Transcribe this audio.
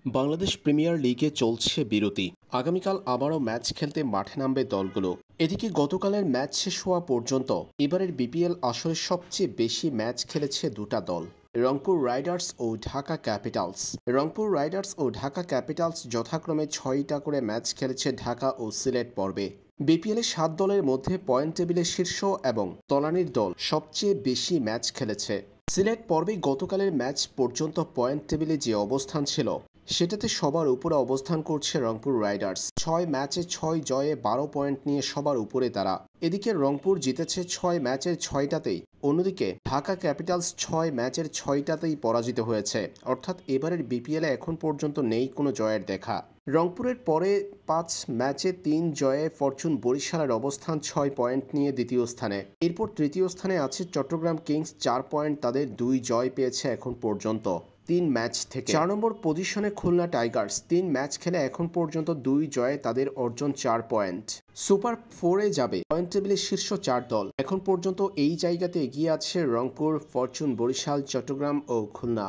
Bangladesh premier লিগে চলছে বিরতি। আগামীকাল আবারও ম্যাচ খেলতে মাঠে নামবে দলগুলো। এদিকে গতকালের ম্যাচ শেষ হওয়া পর্যন্ত এবারের বিপিএল আসরে সবচেয়ে বেশি ম্যাচ খেলেছে দুটা দল, রংপুর রাইডার্স ও ঢাকা ক্যাপিটালস। রংপুর রাইডার্স ও ঢাকা ক্যাপিটালস যথাক্রমে 6টা করে ম্যাচ খেলেছে ঢাকা ও সিলেট পর্বে। বিপিএলে 7 দলের মধ্যে পয়েন্ট টেবিলে শীর্ষ এবং তলানির দল সবচেয়ে বেশি ম্যাচ খেলেছে। সিলেট পর্বে গতকালের ম্যাচ পর্যন্ত পয়েন্ট টেবিলে যে অবস্থান ছিল সেটাতে সবার উপরে অবস্থান করছে রংপুর রাইডার্স। 6 ম্যাচে 6 জয়ে 12 পয়েন্ট নিয়ে সবার উপরে তারা। এদিকে রংপুর জিতেছে 6 ম্যাচের 6টাতেই, অন্যদিকে ঢাকা ক্যাপিটালস 6 ম্যাচের 6টাতেই পরাজিত হয়েছে। অর্থাৎ এবারের বিপিএলে এখন পর্যন্ত নেই কোনো জয়ের দেখা। রংপুরের পরে 5 ম্যাচে 3 জয়ে ফরচুন বরিশালের অবস্থান 6 পয়েন্ট নিয়ে দ্বিতীয় স্থানে। এরপর তৃতীয় স্থানে আছে চট্টগ্রাম কিংস, 4 পয়েন্ট, তাদের 2 জয় পেয়েছে এখন পর্যন্ত 3 ম্যাচ থেকে। 4 নম্বর পজিশনে খুলনা টাইগার্স, 3 ম্যাচ খেলে এখন পর্যন্ত 2 জয়ে তাদের অর্জন 4 পয়েন্ট। সুপার 4-এ যাবে পয়েন্ট টেবিলের শীর্ষ 4 দল। এখন পর্যন্ত এই জায়গাতে এগিয়ে আছে রংপুর, ফরচুন বরিশাল, চট্টগ্রাম ও খুলনা।